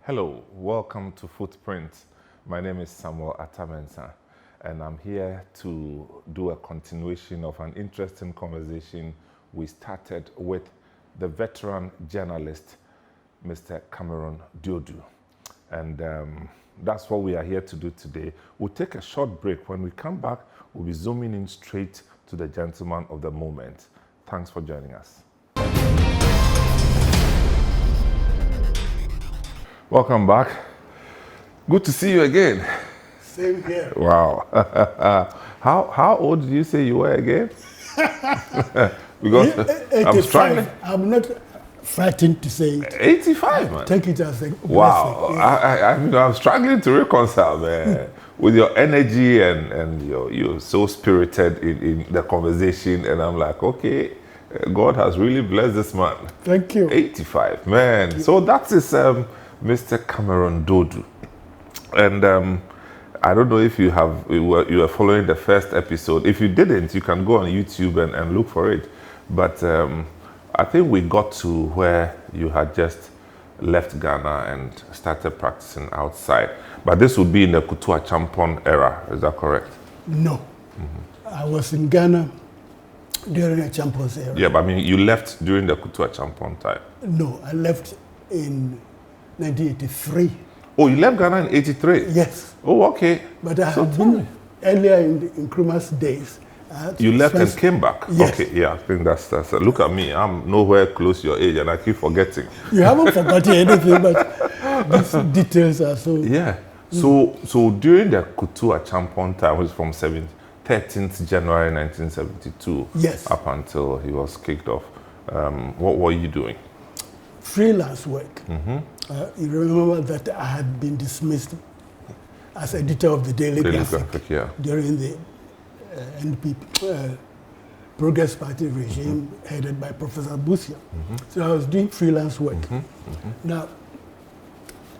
Hello, welcome to Footprint. My name is Samuel Atamensa, and I'm here to do a continuation of an interesting conversation we started with the veteran journalist, Mr. Cameron Duodu. And that's what we are here to do today. We'll take a short break. When we come back, we'll be zooming in straight to the gentleman of the moment. Thanks for joining us. Welcome back. Good to see you again. Same here. Wow. How old did you say you were again? Because 85. I'm struggling. I'm not frightened to say it. 85, man. Take it as a Wow. blessing. Yeah. I'm struggling to reconcile, man. With your energy and you're so spirited in the conversation, and I'm like, okay, God has really blessed this man. Thank you. 85, man. So that is Mr. Cameron Duodu. And I don't know if you were following the first episode. If you didn't, you can go on YouTube and look for it. But I think we got to where you had just left Ghana and started practicing outside. But this would be in the Kutua Champon era, is that correct? No. I was in Ghana during the Champions era. Yeah, but I mean, you left during the Kutua Champon time. No, I left in 1983. Oh, you left Ghana in 83? Yes. Oh, okay. But I So had tell me. been earlier in Nkrumah's days. You left and came back? Yes. Okay, yeah, I think that's look at me, I'm nowhere close to your age and I keep forgetting. You haven't forgotten anything, but these details are so... Yeah, so during the Kutua Champon time, which is from 13th January 1972, Yes. up until he was kicked off, what were you doing? Freelance work. You remember that I had been dismissed as editor of the Daily Graphic Yeah. during the NPP Progress Party regime headed by Professor Busia. So I was doing freelance work. Now,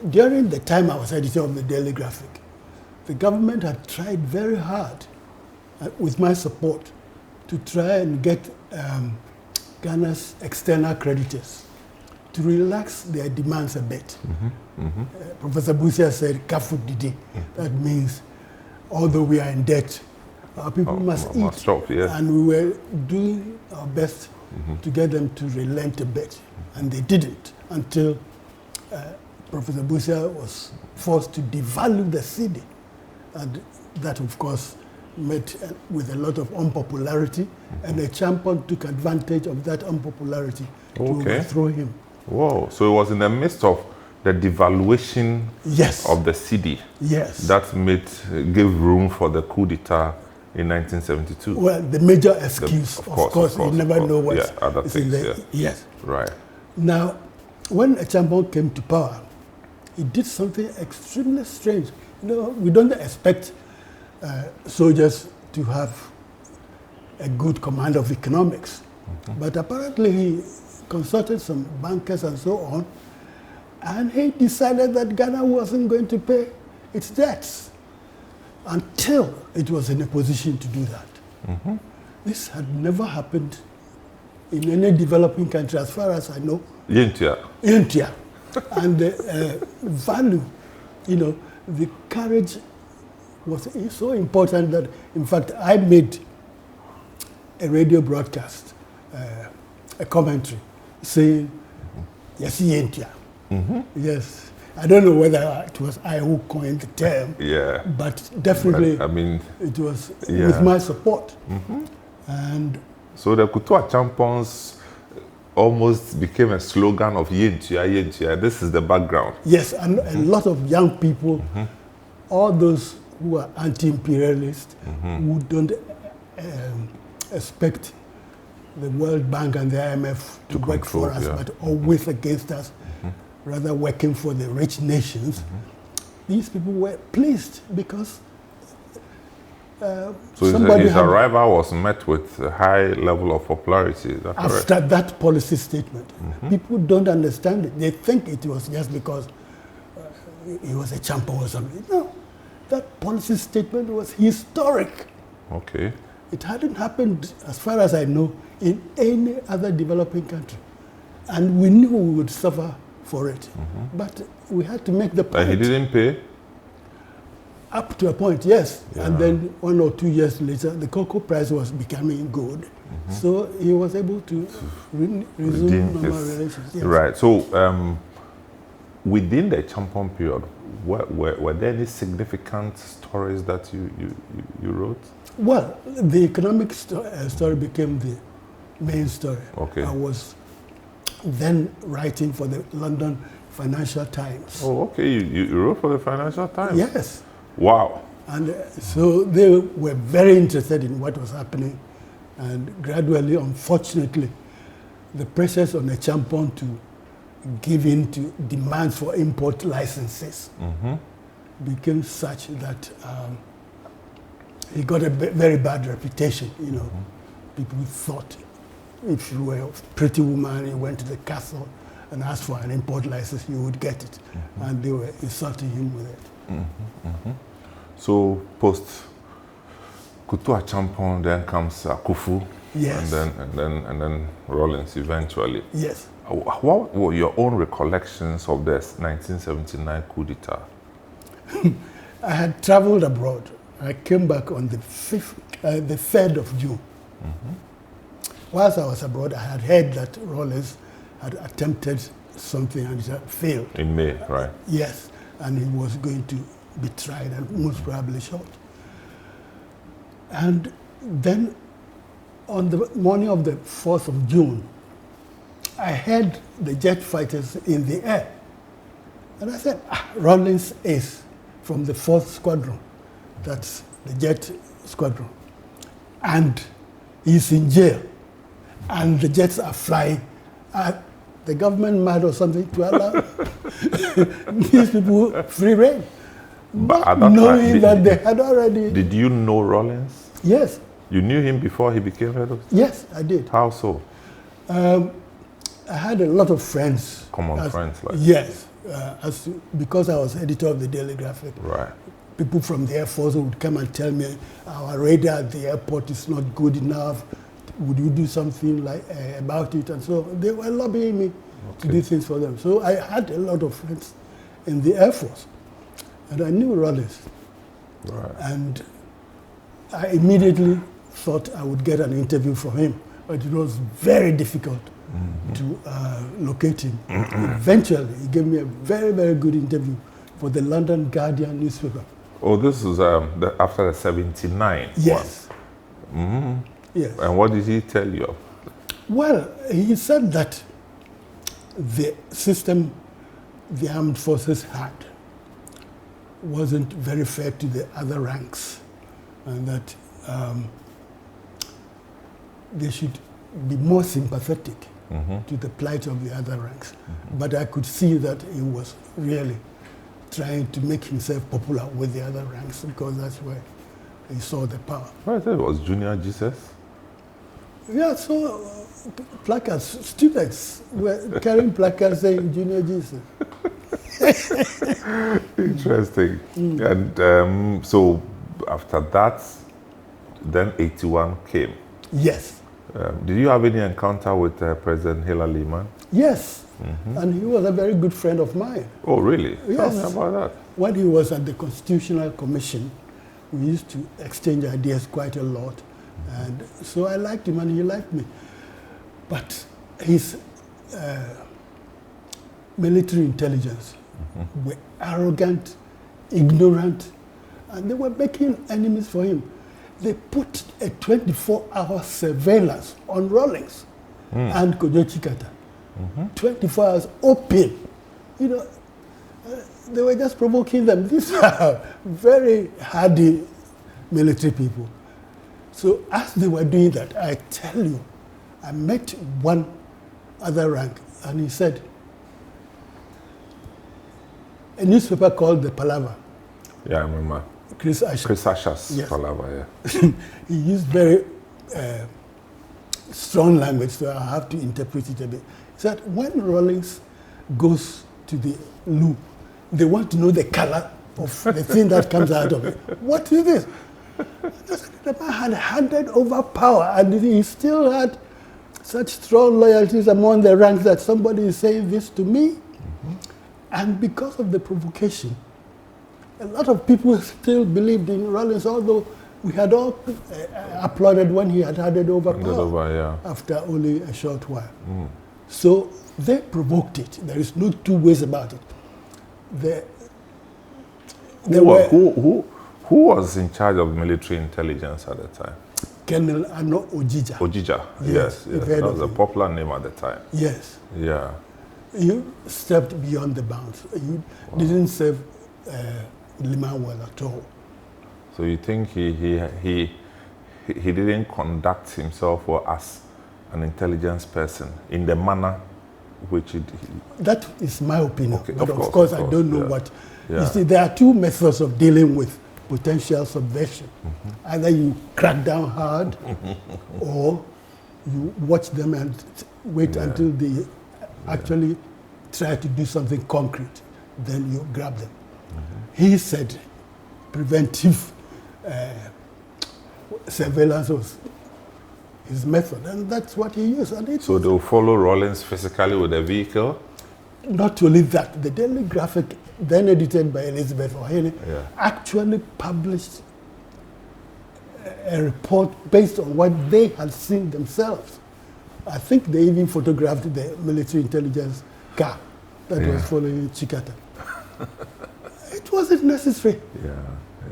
during the time I was editor of the Daily Graphic, the government had tried very hard, with my support, to try and get Ghana's external creditors to relax their demands a bit. Professor Busia said, "Kafu Didi." That means, although we are in debt, our people must eat. Stop, yeah. And we were doing our best to get them to relent a bit. And they didn't until Professor Busia was forced to devalue the cedi. And that, of course, met with a lot of unpopularity. And the champion took advantage of that unpopularity to overthrow him. Whoa, so it was in the midst of the devaluation Yes. of the cedi Yes. that gave room for the coup d'etat in 1972. Well, the major excuse, of course, you never know what's other is things, in the... Yes. Right. Now, when a champion came to power, he did something extremely strange. You know, we don't expect soldiers to have a good command of economics. But apparently he consulted some bankers and so on, and he decided that Ghana wasn't going to pay its debts until it was in a position to do that. This had never happened in any developing country, as far as I know. India. And the value, you know, the courage was so important that, in fact, I made a radio broadcast, a commentary, saying, "Yes, India." Yes. I don't know whether it was I who coined the term, Yeah. but definitely I mean, it was with my support. And so the Kutua Champons almost became a slogan of Yentia, Yentia. This is the background. yes, and a lot of young people, all those who are anti-imperialist, who don't expect the World Bank and the IMF to work control, for us, but always against us, rather working for the rich nations. These people were pleased because So somebody his had, arrival was met with a high level of popularity. Is that correct? after that policy statement. People don't understand it. They think it was just because he was a champion or something. No, that policy statement was historic. Okay. It hadn't happened, as far as I know, in any other developing country. And we knew we would suffer for it. But we had to make the point. And he didn't pay? Up to a point, yes. Yeah. And then 1 or 2 years later, the cocoa price was becoming good. So he was able to resume normal relations. Yes. Right. So within the Champon period, were there any significant stories that you wrote? Well, the economic story became the main story. Okay. I was then writing for the London Financial Times. Oh, okay. You wrote for the Financial Times? Yes. Wow. And so they were very interested in what was happening. And gradually, unfortunately, the pressures on the Champon to give in to demands for import licenses became such that he got a very bad reputation. You know, people thought if you were a pretty woman, you went to the castle and asked for an import license, you would get it. And they were insulting him with it. So post Kutua Champon, then comes Akufu, Yes. and then Rawlings eventually. Yes. What were your own recollections of this 1979 coup d'etat? I had traveled abroad. I came back on the 3rd of June. Whilst I was abroad, I had heard that Rawlings had attempted something and it had failed. In May, right? Yes, and he was going to be tried and most probably shot. And then on the morning of the 4th of June, I heard the jet fighters in the air. And I said, Rawlings is from the 4th Squadron. That's the jet squadron. And he's in jail. And the jets are flying. The government mad or something to allow these people free rein. But at that knowing time, that they had already... Did you know Rawlings? Yes. You knew him before he became head of state? Yes, I did. How so? I had a lot of friends. Common friends, like? Yes. Because I was editor of the Daily Graphic. Right. People from the Air Force would come and tell me, our radar at the airport is not good enough. Would you do something like about it? And so they were lobbying me to do things for them. So I had a lot of friends in the Air Force. And I knew Rawlings. Right. And I immediately thought I would get an interview from him. But it was very difficult to locate him. Eventually, he gave me a very, very good interview for the London Guardian newspaper. Oh, this was after the 79 Yes. one. Yes. And what did he tell you? Well, he said that the system the armed forces had wasn't very fair to the other ranks, and that they should be more sympathetic to the plight of the other ranks. But I could see that he was really trying to make himself popular with the other ranks because that's where he saw the power. I thought it was Junior Jesus. Yeah, so placards, students were carrying placards saying Junior Jesus. Interesting. And so after that, then 81 came. Yes. Did you have any encounter with President Hillary Lehman? Yes. And he was a very good friend of mine. Oh, really? Yes. Tell me about that. When he was at the Constitutional Commission, we used to exchange ideas quite a lot. And so I liked him and he liked me. But his military intelligence were arrogant, ignorant, and they were making enemies for him. They put a 24-hour surveillance on Rawlings and Kojo Chikata. 24 hours open. You know, they were just provoking them. These are very hardy military people. So as they were doing that, I tell you, I met one other rank, and he said, a newspaper called The Palaver. Yeah, I remember. Chris Asher's Yes. Palaver, yeah. He used very strong language, so I have to interpret it a bit. He said, when Rawlings goes to the loo, they want to know the color of the thing that comes out of it. What is this? The man had handed over power, and he still had such strong loyalties among the ranks that somebody is saying this to me. And because of the provocation, a lot of people still believed in Rawlings, although we had all applauded when he had handed over power after only a short while. So they provoked it. There is no two ways about it. Who was in charge of military intelligence at the time? Colonel Ano Ojija. Ojija, yes. That was a popular name at the time. Yes. Yeah. You stepped beyond the bounds. You didn't serve Liman well at all. So you think he didn't conduct himself or as an intelligence person in the manner which he That is my opinion. Okay, but of course, I don't know what. You see, there are two methods of dealing with potential subversion. Either you crack down hard or you watch them and wait until they actually try to do something concrete. Then you grab them. He said preventive surveillance was his method, and that's what he used. And so they'll follow Rawlings physically with a vehicle? Not only that, the Daily Graphic, then edited by Elizabeth Ohene, actually published a report based on what they had seen themselves. I think they even photographed the military intelligence car that was following Chikata. It wasn't necessary.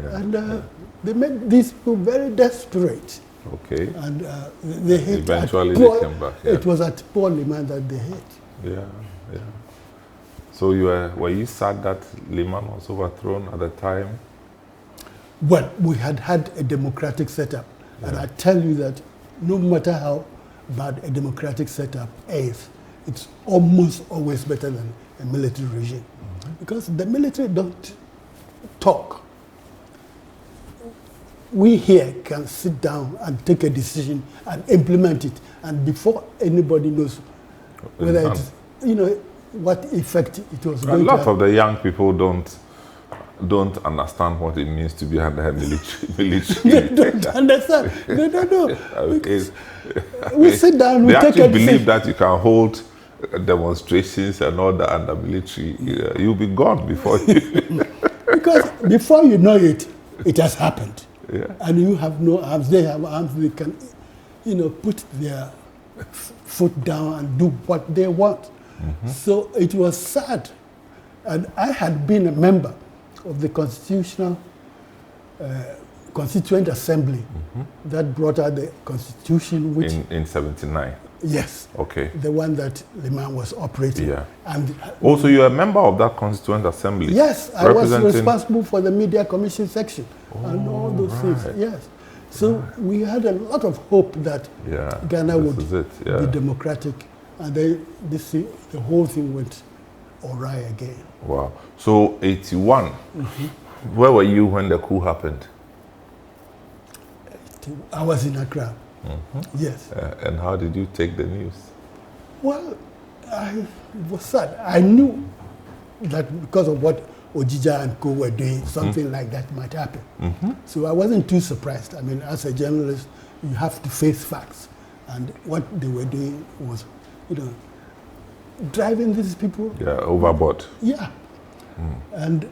And they made these people very desperate. Okay. And they hit. Eventually they came back. It was at Paul Liman that they hit. Yeah. So were you sad that Liman was overthrown at the time? Well, we had a democratic setup. And I tell you that no matter how bad a democratic setup is, it's almost always better than a military regime. Because the military don't talk. We here can sit down and take a decision and implement it. And before anybody knows whether it's, what effect it was going to have. A lot of the young people don't understand what it means to be under a military. They don't understand. They don't know. We sit down, we take a decision. They actually believe that you can hold demonstrations and all that under military. You'll be gone before you... Because before you know it, it has happened. And you have no arms. They have arms. They can, put their foot down and do what they want. So it was sad. And I had been a member of the Constituent Assembly that brought out the Constitution, which... In 79? Yes. Okay. The one that Liman was operating. And also, you're a member of that Constituent Assembly? Yes, I was responsible for the Media Commission section and all those things. Yes. So we had a lot of hope that Ghana would be democratic, and then the whole thing went awry again. Wow. So 81, where were you when the coup happened? I was in Accra. Yes. And how did you take the news? Well, I was sad. I knew that because of what Ojija and co were doing, something like that might happen. So I wasn't too surprised. I mean, as a journalist, you have to face facts. And what they were doing was, driving these people... overboard. And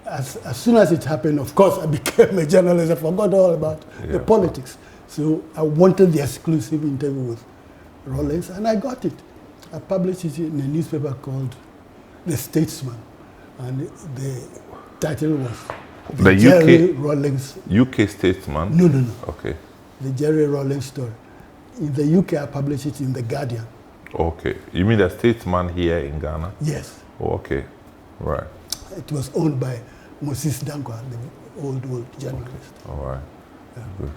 as soon as it happened, of course, I became a journalist. I forgot all about the politics. So I wanted the exclusive interview with Rawlings, and I got it. I published it in a newspaper called The Statesman, and the title was the Jerry Rawlings. UK Statesman? No. Okay. The Jerry Rawlings story. In the UK, I published it in The Guardian. Okay. You mean The Statesman here in Ghana? Yes. Oh, okay. Right. It was owned by Moses Dankwa, the old journalist. All right. Good.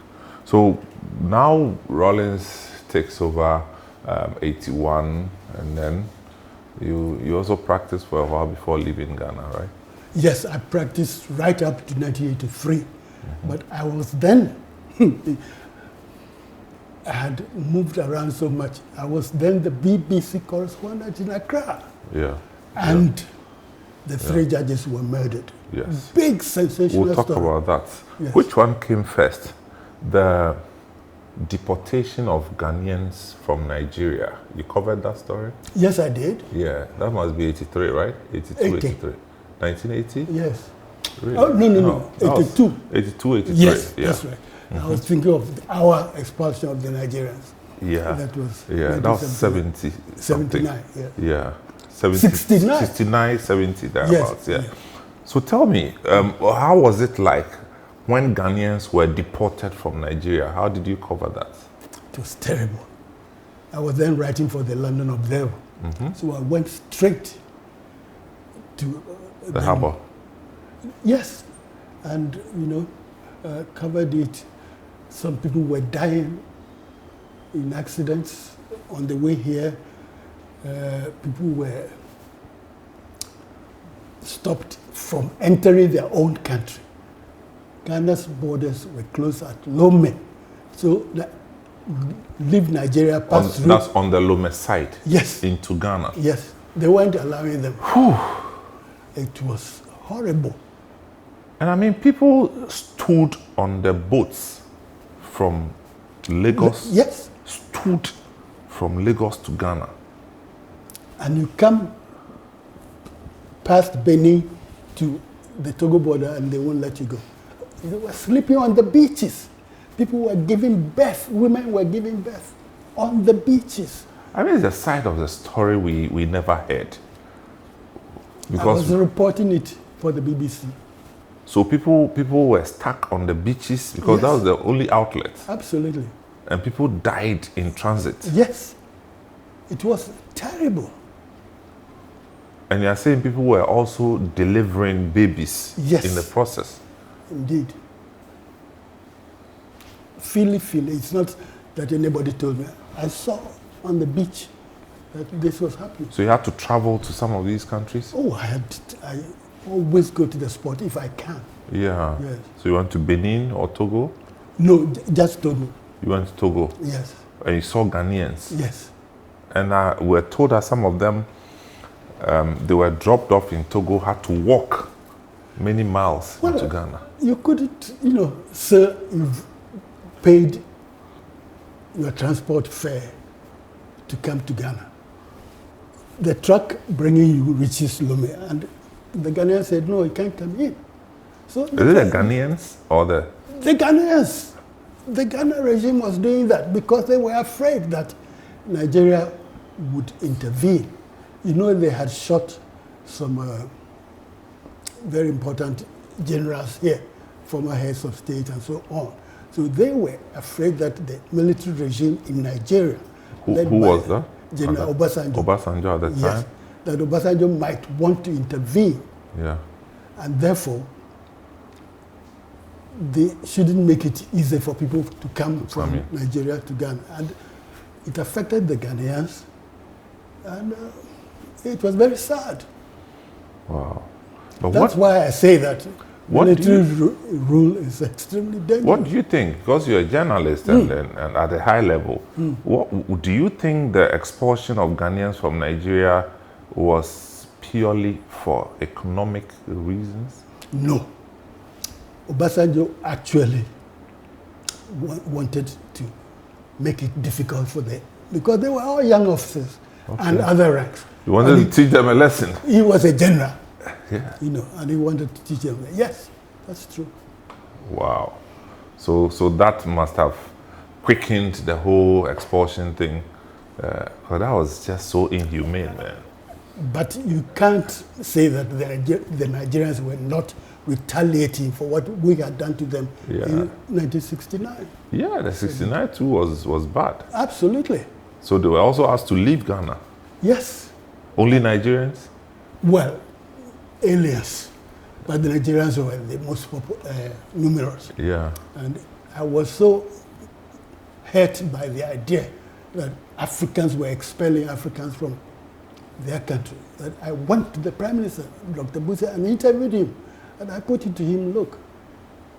So now Rawlings takes over 81, and then you also practiced for a while before leaving Ghana, right? Yes, I practiced right up to 1983. But I was then, I had moved around so much. I was then the BBC correspondent in Accra. And the three judges were murdered. Big sensational We'll talk story. about that. Which one came first? The deportation of Ghanaians from Nigeria. You covered that story? Yes, I did. Yeah, that must be 83, right? 82, 80. 83. 1980? Yes. Really? Oh, no. That was 82. 82, 83. Yes, yeah. that's right. I was thinking of our expulsion of the Nigerians. Yeah. That was that was 70 something. 79, yeah. Yeah. 70, 69. 69, 70, thereabouts, Yes, yeah. So tell me, how was it like when Ghanaians were deported from Nigeria? How did you cover that? It was terrible. I was then writing for the London Observer. So I went straight to The harbour? Yes. And, covered it. Some people were dying in accidents on the way here. People were stopped from entering their own country. Ghana's borders were closed at Lome. So leave Nigeria, pass through. That's on the Lome side? Yes. Into Ghana? Yes. They weren't allowing them. Whew. It was horrible. And I mean, people stood on the boats from Lagos? Yes. Stood from Lagos to Ghana? And you come past Benin to the Togo border and they won't let you go. They were sleeping on the beaches. People were giving birth. Women were giving birth on the beaches. I mean, it's a side of the story we never heard. I was reporting it for the BBC. So people were stuck on the beaches because Yes. that was the only outlet. Absolutely. And people died in transit. Yes. It was terrible. And you're saying people were also delivering babies Yes. in the process. Indeed. Feel. It's not that anybody told me. I saw on the beach that this was happening. So you had to travel to some of these countries? Oh, I always go to the spot if I can. Yeah. Yes. So you went to Benin or Togo? No, just Togo. You went to Togo? Yes. And you saw Ghanaians? Yes. And we're told that some of them, they were dropped off in Togo, had to walk many miles into Ghana. You couldn't, sir, you've paid your transport fare to come to Ghana. The truck bringing you reaches Lome, and the Ghanaian said, no, you can't come in. So Is it the Ghanaians or the Ghanaians? The Ghana regime was doing that because they were afraid that Nigeria would intervene. They had shot some very important generals here, former heads of state and so on. So they were afraid that the military regime in Nigeria, who led was by that? General Obasanjo. Obasanjo at the time? That Obasanjo might want to intervene, Yeah. and therefore they shouldn't make it easy for people to come from Nigeria to Ghana. And it affected the Ghanaians, and it was very sad. Wow. But That's why I say that military rule is extremely dangerous. What do you think? Because you're a journalist and at a high level, what do you think the expulsion of Ghanaians from Nigeria was purely for economic reasons? No. Obasanjo actually wanted to make it difficult for them because they were all young officers and other ranks. You wanted to teach them a lesson? He was a general. Yeah. And he wanted to teach them. Yes, that's true. Wow. So that must have quickened the whole expulsion thing. Because that was just so inhumane, man. But you can't say that the Nigerians were not retaliating for what we had done to them in 1969. Yeah, the 69 too was bad. Absolutely. So they were also asked to leave Ghana? Yes. Only Nigerians? Well, aliens. But the Nigerians were the most numerous. Yeah. And I was so hurt by the idea that Africans were expelling Africans from their country that I went to the Prime Minister, Dr. Busia, and interviewed him. And I put it to him, look,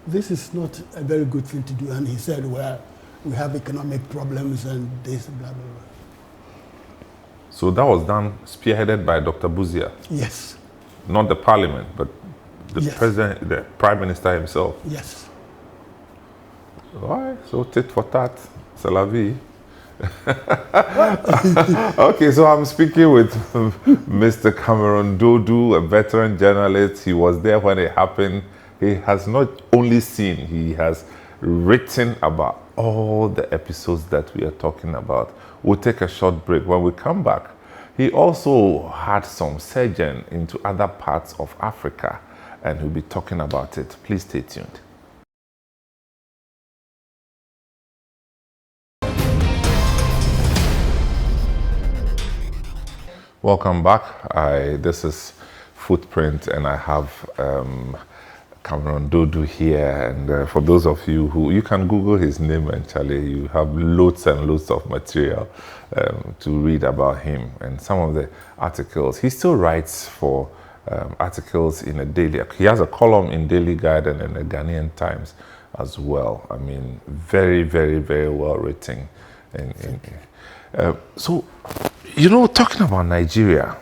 this is not a very good thing to do. And he said, well, we have economic problems and this, blah, blah, blah. So that was done, spearheaded by Dr. Busia? Yes. Not the parliament, but the president, the prime minister himself? Yes. All right, so tit for tat. C'est la vie. Okay, so I'm speaking with Mr. Cameron Duodu, a veteran journalist. He was there when it happened. He has not only seen, he has written about all the episodes that we are talking about. We'll take a short break. When we come back, he also had some sojourn into other parts of Africa, and he'll be talking about it. Please stay tuned. Welcome back. This is Footprint, and I have Cameron Duodu here. And for those of you who, you can Google his name, and Charlie, you have loads and loads of material to read about him and some of the articles. He still writes for articles in a daily, he has a column in Daily Guardian and the Ghanaian Times as well. I mean, very, very, very well written. So, you know, talking about Nigeria,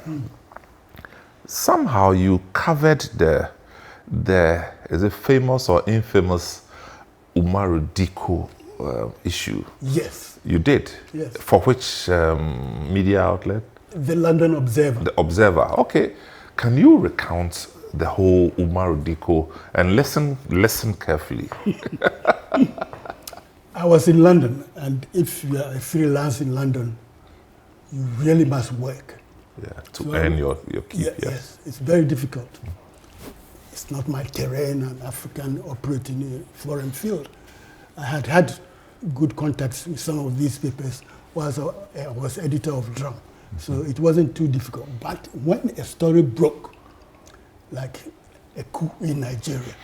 somehow you covered the is it famous or infamous Umaru Dikko issue? Yes. You did? Yes. For which media outlet? The London Observer. The Observer. Okay. Can you recount the whole Umaru Dikko and listen carefully? I was in London, and if you are a freelance in London, you really must work. Yeah, to earn your keep. Yeah, yes, it's very difficult. It's not my terrain. I'm African operating in a foreign field. I had good contacts with some of these papers whilst I was editor of Drum. So it wasn't too difficult. But when a story broke, like a coup in Nigeria,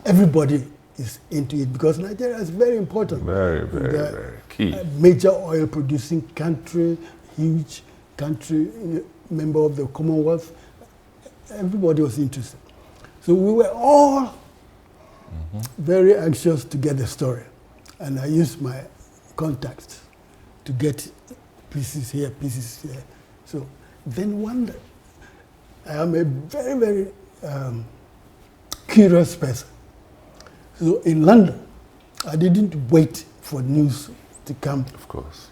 everybody is into it because Nigeria is very important. Very, very, very key. A major oil producing country, huge country, member of the Commonwealth. Everybody was interested. So we were all very anxious to get the story. And I used my contacts to get pieces here, pieces here. So then one day, I am a very, very curious person. So in London, I didn't wait for news to come. Of course.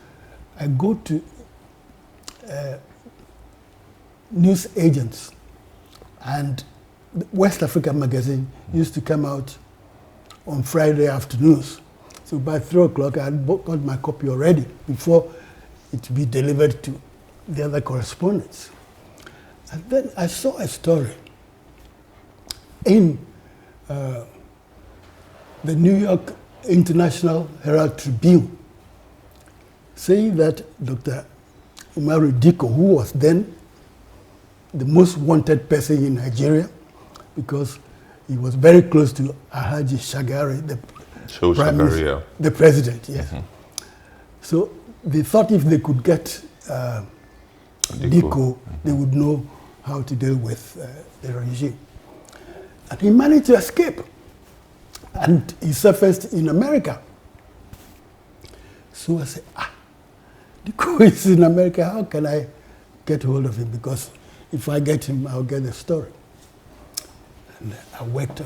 I go to news agents, and West Africa magazine used to come out on Friday afternoons. So by 3 o'clock, I had got my copy already before it be delivered to the other correspondents. And then I saw a story in the New York International Herald Tribune saying that Dr. Umaru Dikko, who was then the most wanted person in Nigeria because he was very close to Alhaji Shagari, the president, yes. So they thought if they could get Dikko, they would know how to deal with the regime. And he managed to escape. And he surfaced in America. So I said, Dikko is in America, how can I get hold of him? Because if I get him, I'll get the story. And I worked,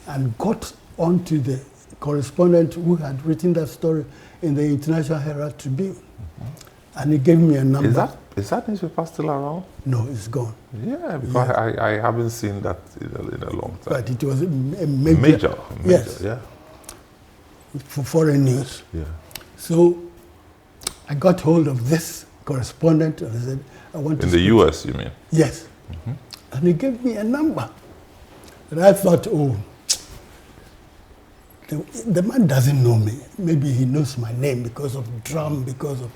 and got onto the correspondent who had written that story in the International Herald Tribune. And he gave me a number. Is that newspaper still around? No, it's gone. Yeah, because I haven't seen that in a long time. But it was a major, yes, yeah. For foreign news. Yeah. So I got hold of this correspondent and I said, I want to. In the US, you mean? Yes. And he gave me a number. And I thought, oh, the man doesn't know me. Maybe he knows my name because of Drum, because of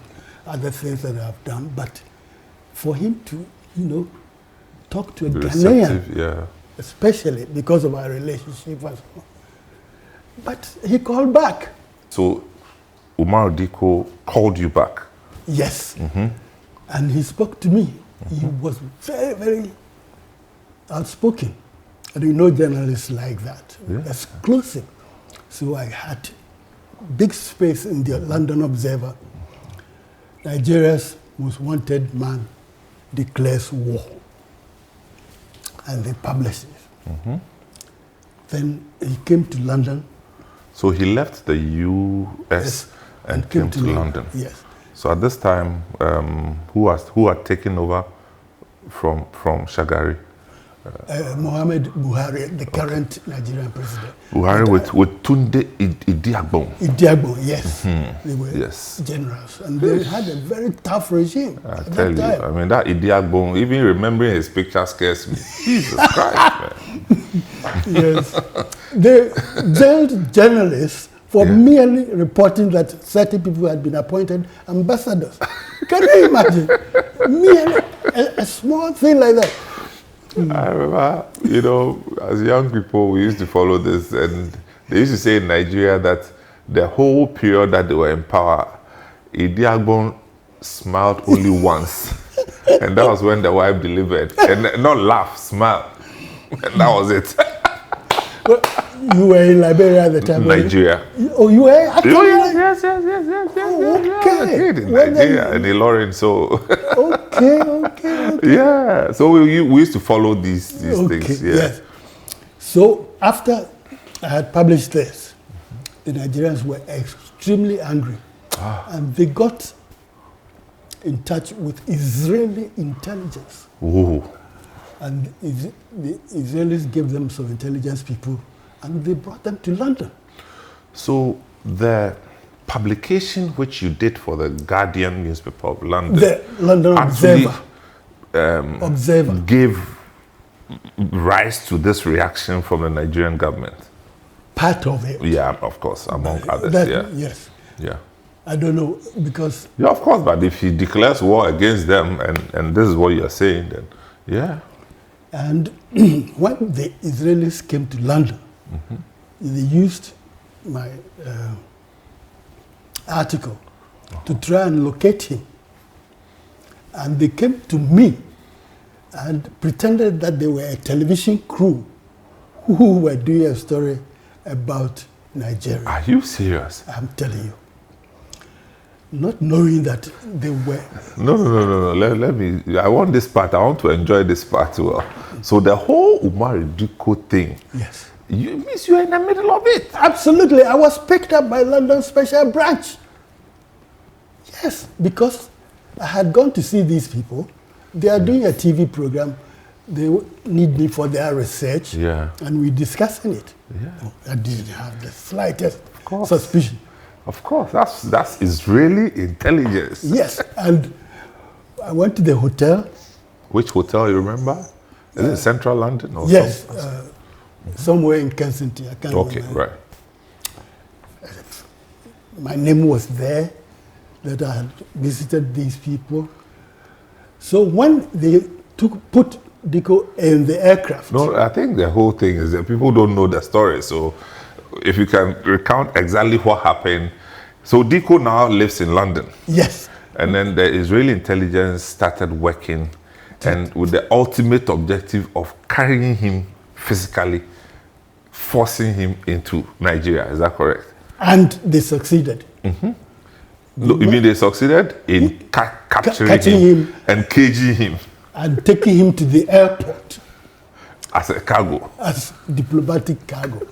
other things that I've done. But for him to, talk to a Ghanaian, especially because of our relationship. But he called back. So Umaru Dikko called you back? Yes. And he spoke to me. He was very, very outspoken. And journalists like that, exclusive. So I had big space in the London Observer. Nigeria's most wanted man declares war. And they published it. Then he came to London. So he left the U.S. and came to London. Yes. So at this time, who had taken over from Shagari? Muhammad Buhari, the current Nigerian president. Buhari with Tunde Idiagbon. Idiagbon, yes. They were generals. And they had a very tough regime at that time. I mean, that Idiagbon, even remembering his picture scares me. Jesus Christ, man. Yes. They jailed journalists for merely reporting that 30 people had been appointed ambassadors. Can you imagine? Merely a small thing like that. I remember, as young people, we used to follow this, and they used to say in Nigeria that the whole period that they were in power, Idi Agbon smiled only once, and that was when the wife delivered, and not laugh, smile, and that was it. Well, you were in Liberia at the time. Nigeria. Oh, you were actually? Oh, yes. Okay. In Nigeria, in Ilorin, so. Okay. Yeah, so we used to follow these things. Yeah. Yes. So after I had published this, the Nigerians were extremely angry, and they got in touch with Israeli intelligence. Ooh. And the Israelis gave them some intelligence people, and they brought them to London. So the publication which you did for the Guardian newspaper of London, the London Observer, gave rise to this reaction from the Nigerian government. Part of it. Yeah, of course, among others. Yes. Yeah. I don't know, because... Yeah, of course, but if he declares war against them, and this is what you're saying, then, yeah. And when the Israelis came to London, they used my article to try and locate him. And they came to me and pretended that they were a television crew who were doing a story about Nigeria. Are you serious? I'm telling you. Not knowing that they were... No. Let me... I want this part. I want to enjoy this part well. So the whole Umar Diko thing... Yes. You means you're in the middle of it? Absolutely. I was picked up by London Special Branch. Yes, because I had gone to see these people. They are doing a TV program. They need me for their research. Yeah. And we're discussing it. Yeah. I didn't have the slightest suspicion. Of course, that's Israeli intelligence. Yes, and I went to the hotel. Which hotel, you remember? Is it Central London? Or yes, somewhere in Kensington. I can't remember. Okay, right. My name was there, that I had visited these people. So when they put Diko in the aircraft... No, I think the whole thing is that people don't know the story, so... If you can recount exactly what happened. So Diko now lives in London. Yes. And then the Israeli intelligence started working, and with the ultimate objective of carrying him physically, forcing him into Nigeria. Is that correct? And they succeeded. No, you mean they succeeded in capturing him and caging him? And taking him to the airport. As a cargo. As diplomatic cargo.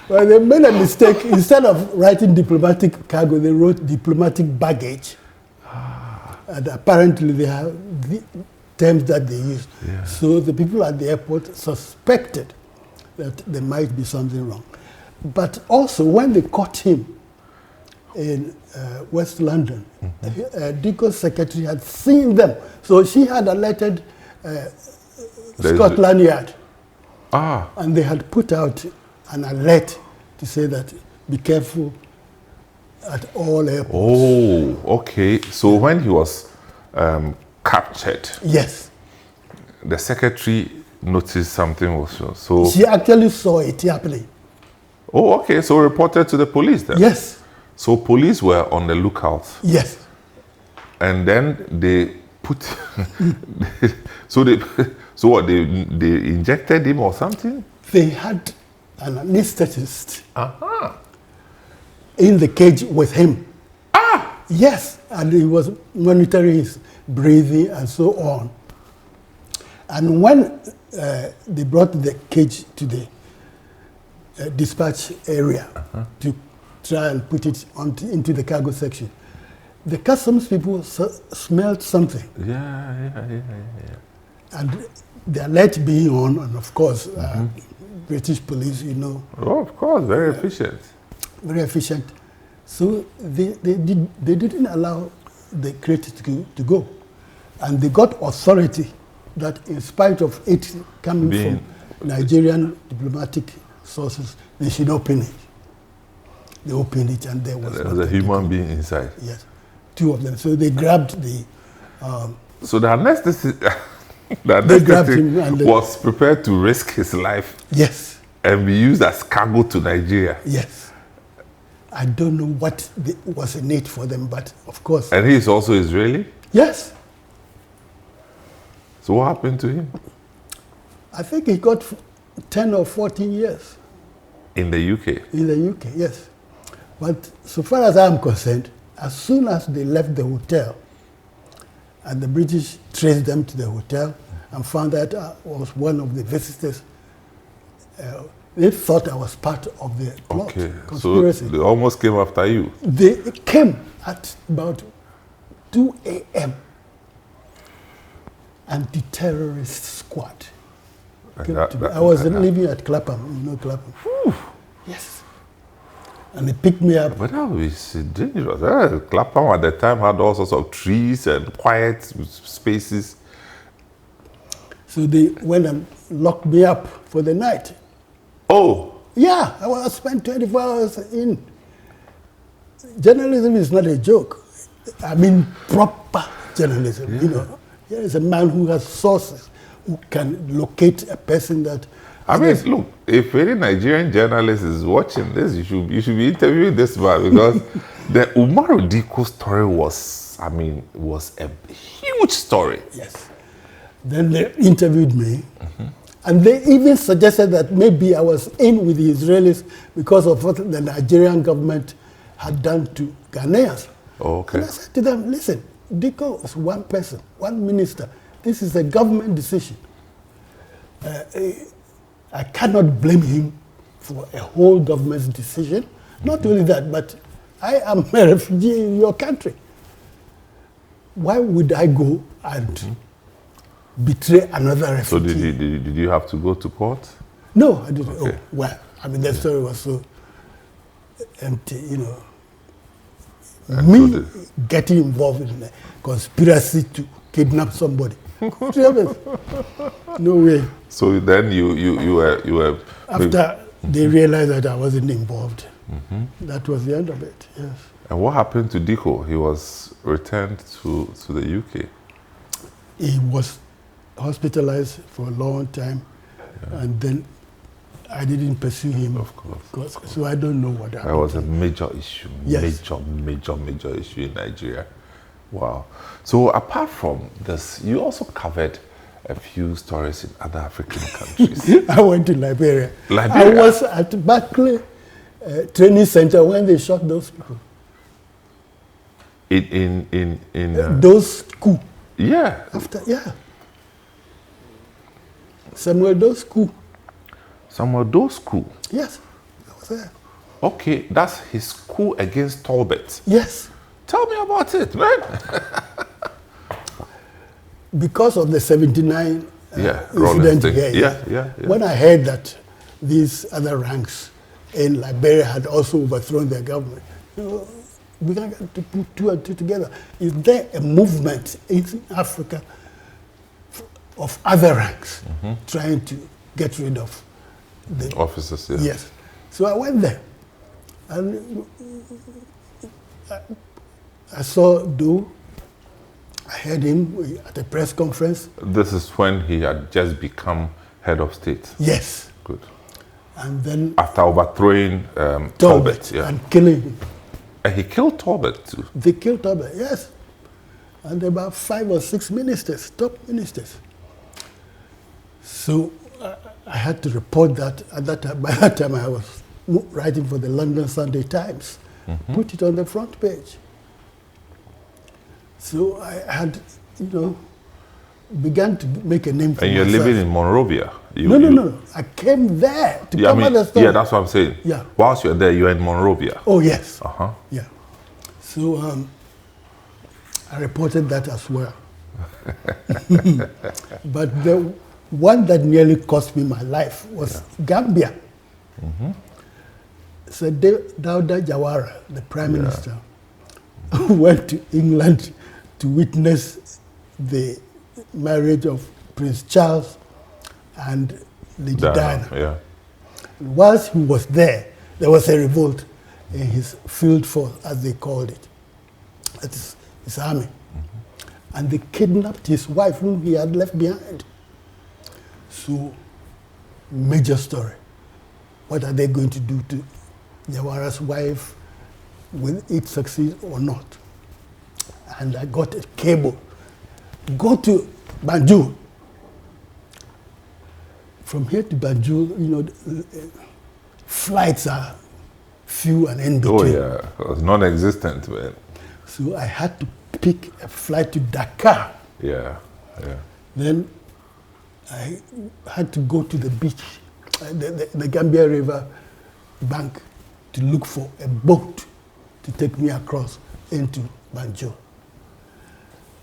Well, they made a mistake. Instead of writing diplomatic cargo, they wrote diplomatic baggage. And apparently they have the terms that they used. Yeah. So the people at the airport suspected that there might be something wrong. But also, when they caught him in West London, Diko's secretary had seen them. So she had alerted Scotland Yard. And they had put out an alert to say that be careful at all airports. Oh, okay. So when he was captured, yes, the secretary noticed something was wrong. So she actually saw it happening. Oh, okay. So reported to the police then? Yes. So police were on the lookout? Yes. And then they put... so what, they injected him or something? They had an anesthetist in the cage with him. Yes, and he was monitoring his breathing and so on. And when they brought the cage to the dispatch area to try and put it into the cargo section. The customs people smelled something. Yeah. And the alert being on, and of course, British police, you know. Oh, of course, very efficient. Very efficient. So they didn't allow the crate to go. And they got authority that in spite of it coming from Nigerian diplomatic sources, they should open it. They opened it and there was a human being inside. Yes, 2 of them. So they grabbed the... so the anesthetic was prepared to risk his life. Yes. And be used as cargo to Nigeria. Yes. I don't know what was in it for them, but of course. And he is also Israeli? Yes. So what happened to him? I think he got 10 or 14 years. In the UK? In the UK, yes. But so far as I'm concerned, as soon as they left the hotel, and the British traced them to the hotel and found that I was one of the visitors, they thought I was part of the plot, conspiracy. So they almost came after you? They came at about 2 a.m. and the terrorist squad came to me. I was living at Clapham, you know Clapham? Whew. Yes. And they picked me up. But that was dangerous. Clapham at the time had all sorts of trees and quiet spaces. So they went and locked me up for the night. Oh! Yeah, I spent 24 hours in. Journalism is not a joke. I mean proper journalism, you know. Here is a man who has sources, who can locate a person that... I mean, look, if any Nigerian journalist is watching this, you should be interviewing this man because the Umaru Dikko story was a huge story. Yes. Then they interviewed me, and they even suggested that maybe I was in with the Israelis because of what the Nigerian government had done to Ghanaians. Oh, okay. And I said to them, listen, Dikko is one person, one minister. This is a government decision. I cannot blame him for a whole government's decision. Not only that, but I am a refugee in your country. Why would I go and betray another refugee? So did you have to go to court? No, I didn't. Okay. Oh, well, I mean, that story was so empty, you know. And Me getting involved in a conspiracy to kidnap somebody. No way. So then you were after they realized that I wasn't involved. That was the end of it. Yes. And what happened to Dikko? He was returned to the UK. He was hospitalized for a long time, and then I didn't pursue him. Of course. So I don't know what happened. That was a major issue. Yes. Major issue in Nigeria. Wow. So apart from this, you also covered a few stories in other African countries. I went to Liberia. Liberia? I was at Barclay Training Center when they shot those people. In those coup. Yeah. Samuel Doe's coup. Samuel Doe's coup? Yes, I was there. Okay, that's his coup against Talbot. Yes. Tell me about it, man. Because of the 79 incident here, when I heard that these other ranks in Liberia had also overthrown their government, we got to put 2 and 2 together. Is there a movement in Africa of other ranks trying to get rid of the officers? Yeah. Yes. So I went there, and I saw Doe. I heard him at a press conference. This is when he had just become head of state. Yes. Good. And then after overthrowing Talbot, and killing him. And he killed Talbot too. They killed Talbot, yes. And about 5 or 6 ministers, top ministers. So I had to report that at that time. By that time, I was writing for the London Sunday Times. Put it on the front page. So I had, began to make a name for myself. And you're living in Monrovia? No. I came there to cover the story. Yeah, that's what I'm saying. Yeah. Whilst you're there, you're in Monrovia. Oh, yes. Uh-huh. Yeah. So I reported that as well. But the one that nearly cost me my life was Gambia. So Dawda Jawara, the Prime Minister, went to England to witness the marriage of Prince Charles and Lady Diana. Yeah. Whilst he was there was a revolt in his field force, as they called it. That is his army. And they kidnapped his wife, whom he had left behind. So, major story. What are they going to do to Jawara's wife? Will it succeed or not? And I got a cable. Go to Banjul. From here to Banjul, flights are few and in between. Oh, yeah. It was non-existent, man. So I had to pick a flight to Dakar. Yeah. Then I had to go to the beach, the Gambia River bank, to look for a boat to take me across into Banjul.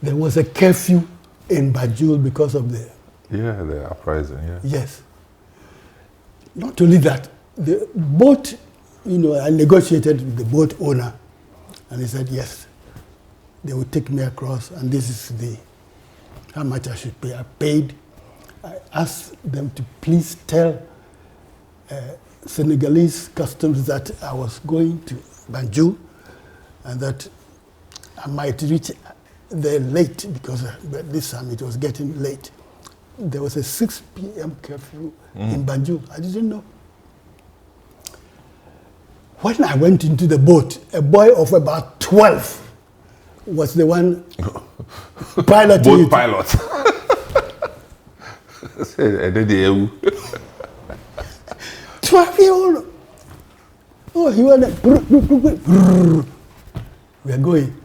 There was a curfew in Banjul because of the uprising, yeah. Yes. Not only that, the boat, I negotiated with the boat owner, and he said, yes, they would take me across, and this is how much I should pay. I paid. I asked them to please tell Senegalese customs that I was going to Banjul, and that I might reach there late, because at this time it was getting late. There was a 6 p.m. curfew in Banjul. I didn't know. When I went into the boat, a boy of about 12 was the one piloting Boat pilot. 12-year-old. Oh, he went like, we are going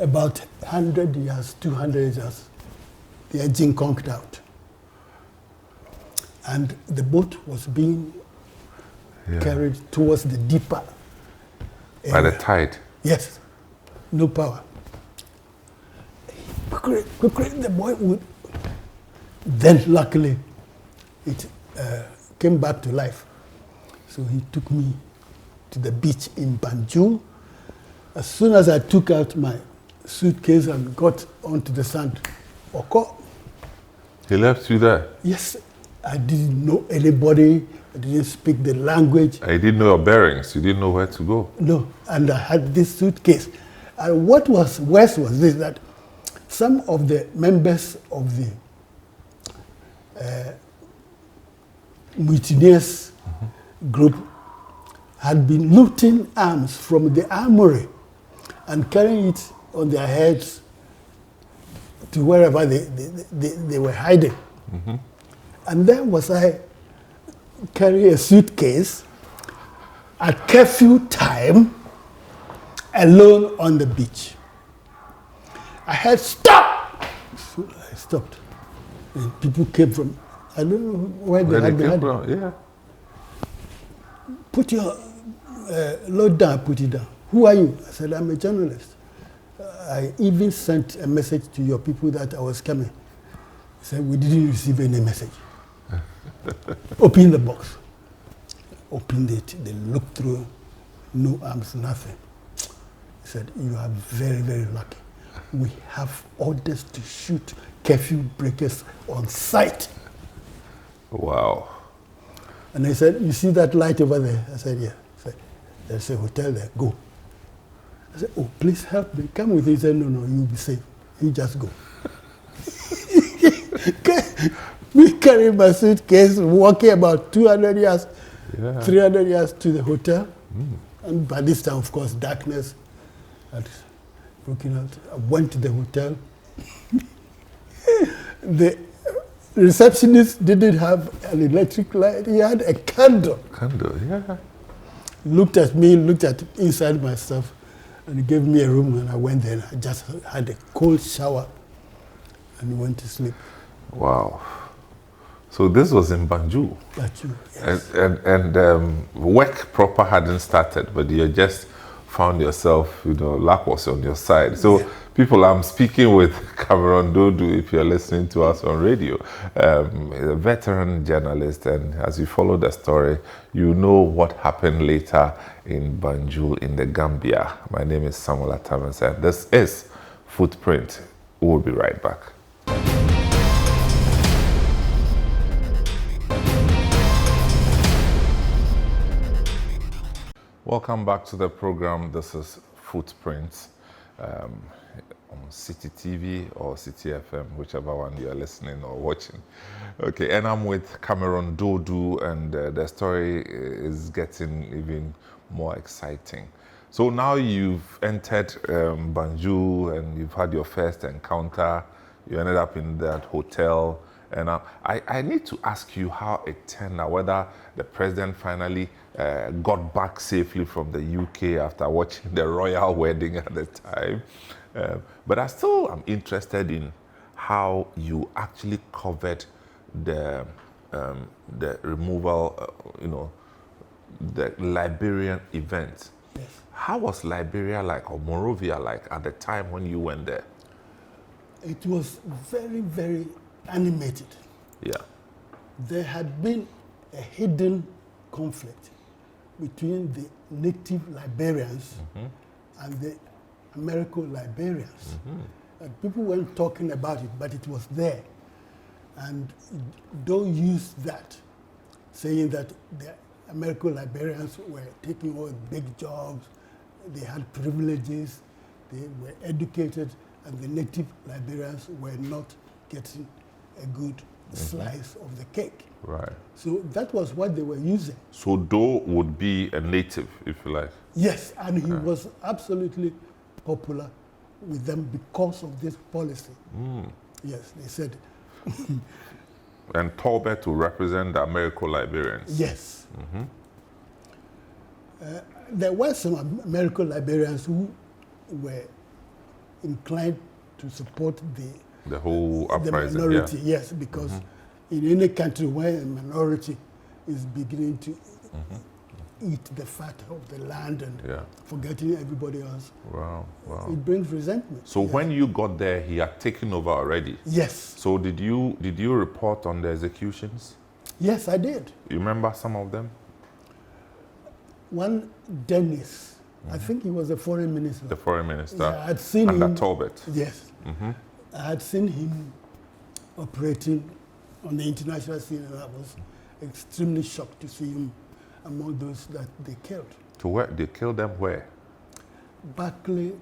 about 100 yards, 200 yards. The engine conked out. And the boat was being carried towards the deeper area. By the tide. Yes. No power. Quickly, the boy would. Then, luckily, it came back to life. So he took me to the beach in Banjul. As soon as I took out my suitcase and got onto the sand, He left you there? Yes. I didn't know anybody. I didn't speak the language. I didn't know your bearings. You didn't know where to go. No. And I had this suitcase. And what was worse was this, that some of the members of the mutineers group had been looting arms from the armory and carrying it on their heads to wherever they were hiding. And then was I carrying a suitcase at curfew time, alone on the beach. I had stop! So I stopped. And people came from, I don't know where they had been. Yeah. Put your load down, put it down. Who are you? I said, I'm a journalist. I even sent a message to your people that I was coming. He said, we didn't receive any message. Open the box. Opened it. They looked through. No arms, nothing. He said, you are very, very lucky. We have orders to shoot curfew breakers on sight. Wow. And I said, you see that light over there? I said, yeah. I said, there's a hotel there. Go. I said, oh, please help me. Come with me. He said, no, you'll be safe. You just go. Me carrying my suitcase, walking about 200 yards, 300 yards to the hotel. And by this time, of course, darkness had broken out. I went to the hotel. The receptionist didn't have an electric light. He had a candle. Looked at me, looked at inside my stuff, and he gave me a room, and I went there. And I just had a cold shower and went to sleep. Wow. So this was in Banjul. Banjul, yes. And work proper hadn't started, but you just found yourself, luck was on your side. So Yeah. people, I'm speaking with Cameron Duodu, if you're listening to us on radio, a veteran journalist, and as you follow the story, you know what happened later in Banjul in the Gambia. My name is Samuel Atamansa. This is Footprint. We'll be right back. Welcome back to the program. This is Footprints on City TV or City FM, whichever one you're listening or watching. Okay, and I'm with Cameron Duodu, and the story is getting even more exciting. So now you've entered Banjul and you've had your first encounter. You ended up in that hotel. And I need to ask you how it turned out, whether the president finally got back safely from the UK after watching the royal wedding at the time. But I still am interested in how you actually covered the removal, the Liberian event. Yes. How was Liberia like, or Monrovia like, at the time when you went there? It was very, very animated. Yeah. There had been a hidden conflict between the native Liberians and the American Liberians. And people weren't talking about it, but it was there. And don't use that, saying that the American Liberians were taking all big jobs, they had privileges, they were educated, and the native Liberians were not getting a good slice of the cake. Right. So that was what they were using. So Doe would be a native, if you like. Yes, and he was absolutely popular with them because of this policy. Yes, they said. And Tolbert to represent the American Liberians. Yes. There were some American Liberians who were inclined to support The whole uprising. the minority, yes, because in any country where a minority is beginning to eat the fat of the land and forgetting everybody else, Wow. it brings resentment. So when you got there, he had taken over already. Yes. So did you report on the executions? Yes, I did. You remember some of them? One Dennis, I think he was a foreign minister. The foreign minister. Yeah, I had seen under him. Tolbert. Yes. I had seen him operating on the international scene, and I was extremely shocked to see him among those that they killed. To where? They killed them where? Barclay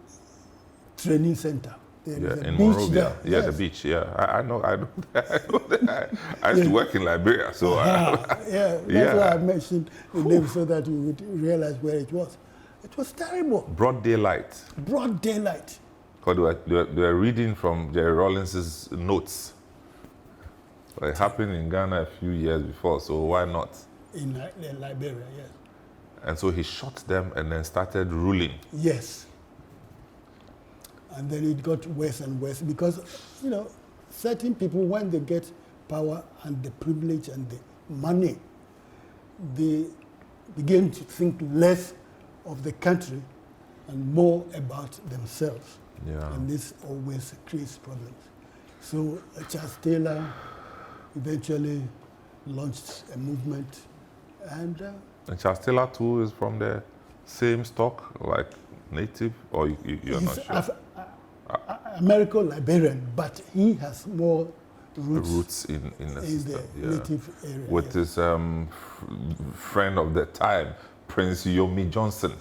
Training Center. There is a in beach Monrovia. there. Yeah, Yes. the beach. Yeah, I know that. I used to work in Liberia, so That's why I mentioned the name so that you would realize where it was. It was terrible. broad daylight. Broad daylight. Because they were reading from Jerry Rawlins's notes. It happened in Ghana a few years before, so why not? In Liberia, yes. And so he shot them and then started ruling. Yes. And then it got worse and worse because, certain people, when they get power and the privilege and the money, they begin to think less of the country and more about themselves. Yeah. And this always creates problems. So Charles Taylor eventually launched a movement, and Charles Taylor too is from the same stock, like native, or you're not sure? American Liberian, but he has more roots in the in system, the native area. with his friend of the time, Prince Yomi Johnson.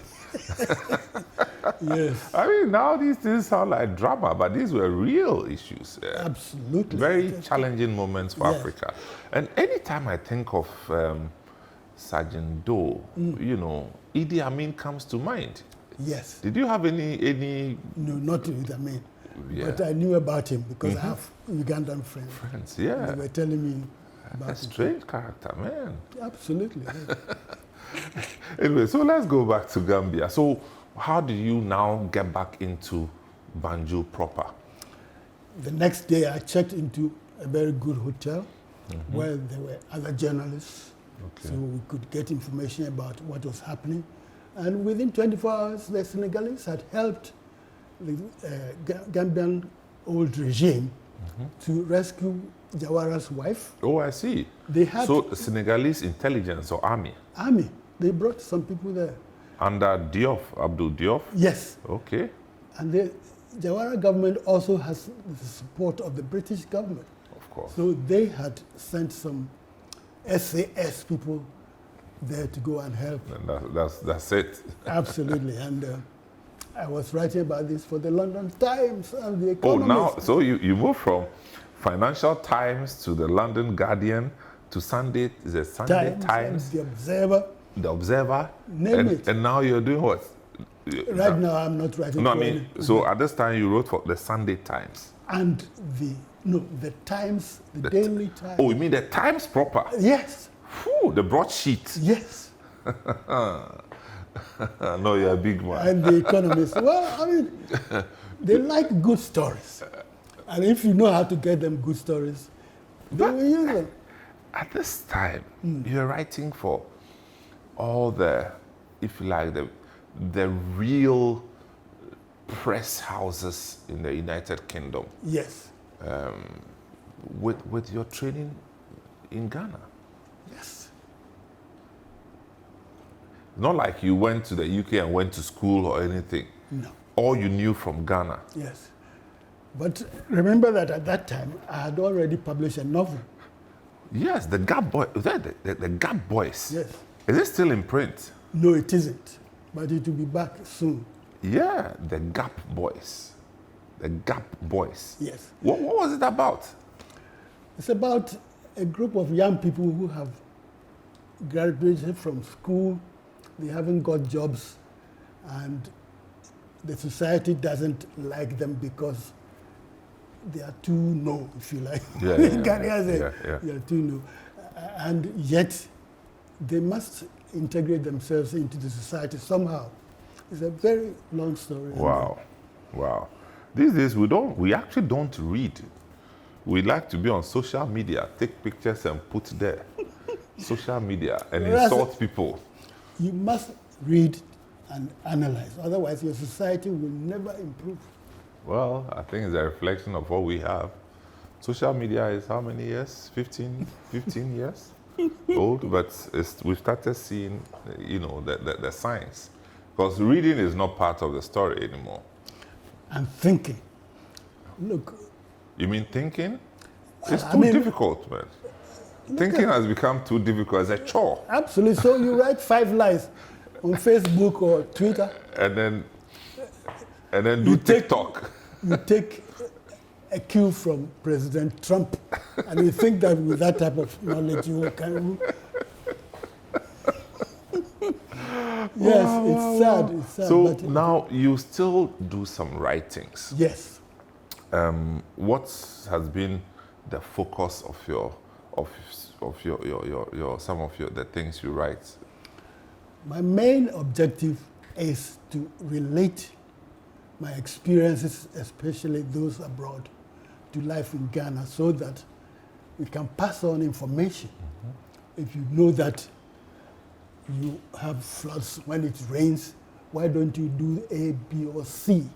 Yes. I mean, now these things sound like drama, but these were real issues. Absolutely. Very challenging moments for Yes. Africa. And anytime I think of Sergeant Doe, Idi Amin comes to mind. Yes. Did you have any? No, not with Amin. Yeah. But I knew about him because I have Ugandan friends. Friends, yeah. They were telling me about A strange character, man. him. Absolutely. Yes. Anyway, so let's go back to Gambia. So how do you now get back into Banjul proper? The next day I checked into a very good hotel where there were other journalists, Okay. so we could get information about what was happening. And within 24 hours, the Senegalese had helped the Gambian old regime to rescue Jawara's wife. Oh, I see. They had So Senegalese intelligence or army army. They brought some people there. under Diop, Abdul Diop. Yes. Okay. And the Jawara government also has the support of the British government. Of course. So they had sent some SAS people there to go and help. And that's it. Absolutely. And I was writing about this for the London Times and the Oh, Economist. now, so you move from Financial Times to the London Guardian to Sunday Times, The Observer. the Observer, Name it. and now you're doing what? Right now, I'm not writing. No, I for mean, any- so at this time you wrote for the Sunday Times. and the Times, the Daily Times. Oh, you mean the Times proper? Yes, Phew, the broadsheet. yes. No, you're a big man. And the Economist. Well, I mean, they like good stories, and if you know how to get them good stories, they will use them. At this time, you're writing for all the, if you like, the real press houses in the United Kingdom Yes, with your training in Ghana. yes. Not like you went to the UK and went to school or anything. No. All you knew from Ghana. Yes. But remember that at that time, I had already published a novel. Yes, the Gap Boy. Was that the Gap Boys? Yes. Is it still in print? No, it isn't. But it will be back soon. Yeah, the Gap Boys. The Gap Boys. Yes. What was it about? It's about a group of young people who have graduated from school, they haven't got jobs, and the society doesn't like them because they are too low, if you like. Yeah, Ghanaians say yeah. they are too low. And yet, they must integrate themselves into the society somehow. It's a very long story. Wow, wow. These days we actually don't read. We like to be on social media, take pictures and put there. Social media and Whereas insult people. You must read and analyze, otherwise your society will never improve. Well, I think it's a reflection of what we have. Social media is how many years? 15 years old, but we've started seeing, the signs. Because reading is not part of the story anymore. And thinking. Look, You mean thinking? Well, It's I too mean, difficult, man. Thinking has become too difficult as a chore. absolutely. So you write 5 lines on Facebook or Twitter. And then do You take- TikTok. You take a cue from President Trump, and you think that with that type of knowledge you can. Yes, it's sad. It's sad. So but now you still do some writings. yes, What has been the focus of your the things you write? my main objective is to relate my experiences, especially those abroad, to life in Ghana, so that we can pass on information. If you know that you have floods when it rains, why don't you do A, B, or C?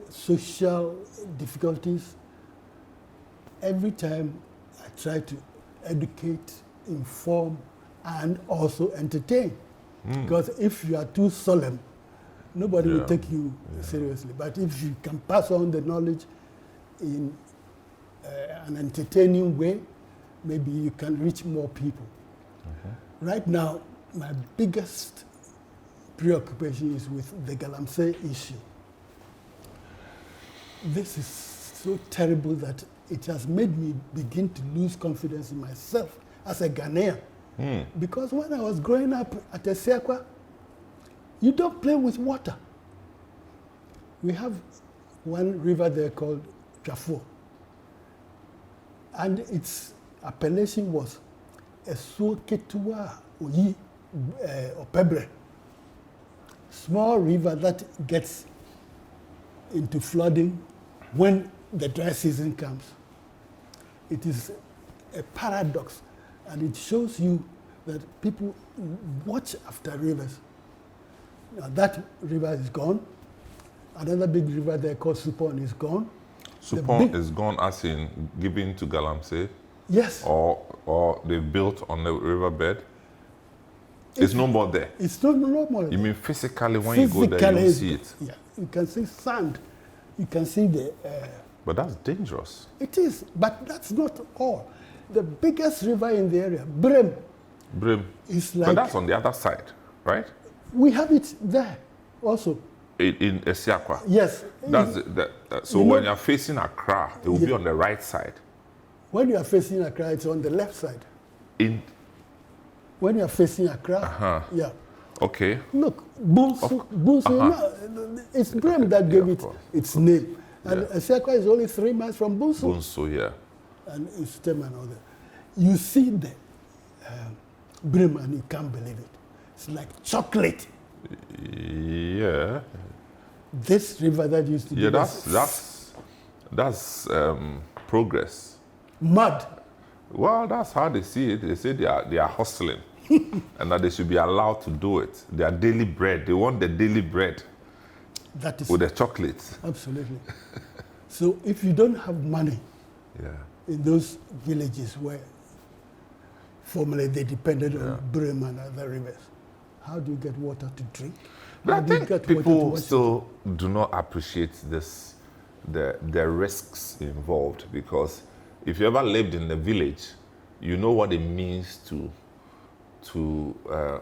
Social difficulties. Every time I try to educate, inform, and also entertain. Because if you are too solemn, nobody will take you seriously. But if you can pass on the knowledge in an entertaining way, maybe you can reach more people. Right now, my biggest preoccupation is with the Galamsey issue. This is so terrible that it has made me begin to lose confidence in myself as a Ghanaian. Because when I was growing up at Esiakwa, you don't play with water. We have one river there called Twafo, and its appellation was Esuo Ketewa Oyi Opebre. Small river that gets into flooding when the dry season comes. It is a paradox, and it shows you that people watch after rivers. Now that river is gone. Another big river there called Supon is gone. Supon is gone as in given to Galamsey? Yes. Or they built on the riverbed? It's no more there? It's no more there. You mean physically when you go there, you see it? Yeah, you can see sand. You can see the... But that's dangerous. It is, but that's not all. The biggest river in the area, Brem. Is like... But that's on the other side, right? We have it there also. In Esiakwa? Yes. So when you're facing Accra, it will be on the right side. When you are facing Accra, it's on the left side. When you are facing Accra, yeah. Okay. Look, Bunsu, it's Brem that gave it its name. And Esiakwa is only 3 miles from Bunsu. Bunsu, yeah. And it's Tem and all that. You see the Brem and you can't believe it. It's like chocolate. Yeah. This river that used to be... Yeah, that's progress. Mud. Well, that's how they see it. They say they are hustling and that they should be allowed to do it. Their daily bread. They want the daily bread that is with the chocolates. Absolutely. So if you don't have money in those villages where formerly they depended on Brem and other rivers, how do you get water to drink? But I think people still do not appreciate this, the risks involved, because if you ever lived in the village, you know what it means to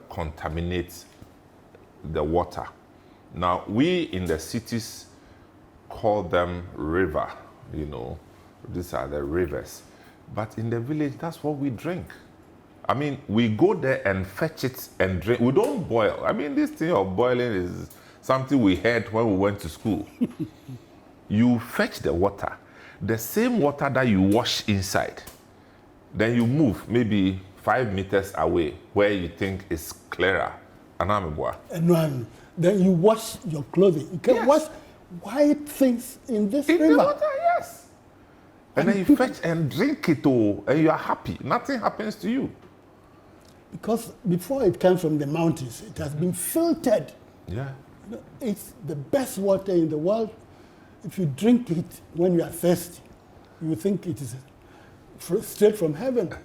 contaminate the water. Now, we in the cities call them river, you know, these are the rivers. But in the village, that's what we drink. I mean, we go there and fetch it and drink. We don't boil. I mean, this thing of boiling is something we heard when we went to school. You fetch the water, the same water that you wash inside. Then you move maybe 5 meters away where you think is clearer. And then you wash your clothing. You can wash white things in this river. The water, yes. And then you fetch and drink it all, and you are happy. Nothing happens to you. Because before it comes from the mountains, it has been filtered. Yeah. It's the best water in the world. If you drink it when you are thirsty, you think it is straight from heaven.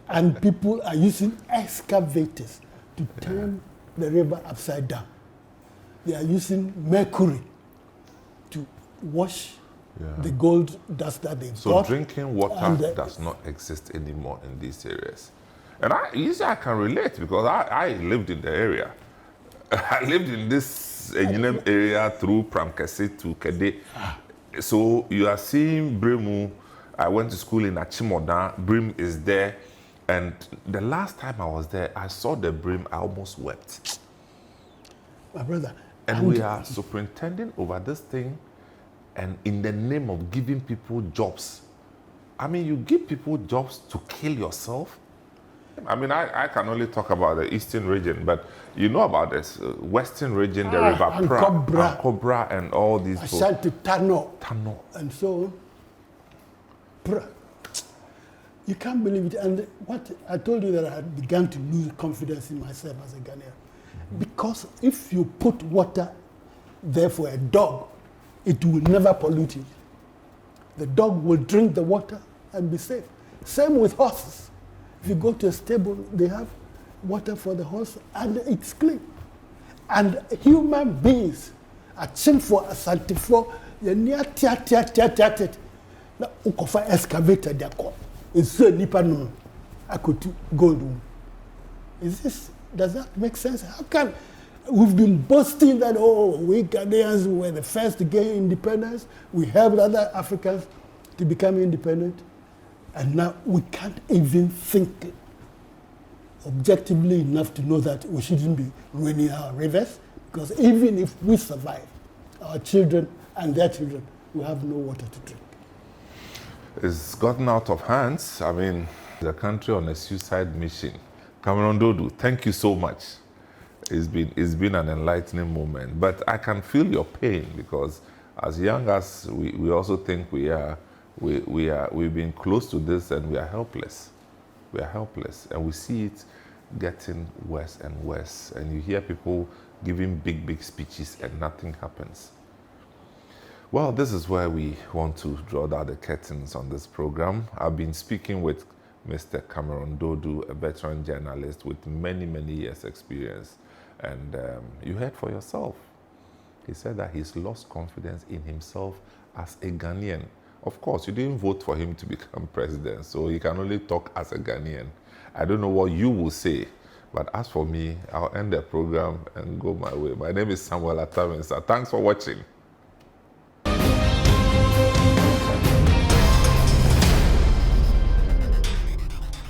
And people are using excavators to turn the river upside down. They are using mercury to wash the gold dust that they got. So drinking water does not exist anymore in these areas. And I can relate because I lived in the area. I lived in this area through Pramkese to Kede. So you are seeing Bremu. I went to school in Achimoda. Brim is there. And the last time I was there, I saw the Brim. I almost wept. My brother. And we are superintending over this thing, and in the name of giving people jobs. I mean, you give people jobs to kill yourself? I mean, I can only talk about the eastern region, but you know about this western region, the River Cobra, and all these people. Ashanti, Tano, and so on. You can't believe it. And what I told you that I had begun to lose confidence in myself as a Ghanaian. Because if you put water there for a dog, it will never pollute it. The dog will drink the water and be safe. Same with horses. If you go to a stable, they have water for the horse and it's clean. And human beings are chimfo, asantifo, you're near tia. Now, ukofa excavator their call. It's so nipa no. I could gold. Does that make sense? How can we've been boasting that we Ghanaians were the first to gain independence, we helped other Africans to become independent, and now we can't even think objectively enough to know that we shouldn't be ruining our rivers, because even if we survive, our children and their children will have no water to drink. It's gotten out of hands. I mean, the country on a suicide mission. Cameron Duodu, thank you so much. It's been an enlightening moment. But I can feel your pain because as young as we also think we are, we've been close to this and we are helpless. We are helpless, and we see it getting worse and worse. And you hear people giving big speeches and nothing happens. Well, this is where we want to draw down the curtains on this program. I've been speaking with Mr. Cameron Duodu, a veteran journalist with many years experience. And you heard for yourself. He said that he's lost confidence in himself as a Ghanaian. Of course, you didn't vote for him to become president, so he can only talk as a Ghanaian. I don't know what you will say, but as for me, I'll end the program and go my way. My name is Samuel Atamensa. Thanks for watching.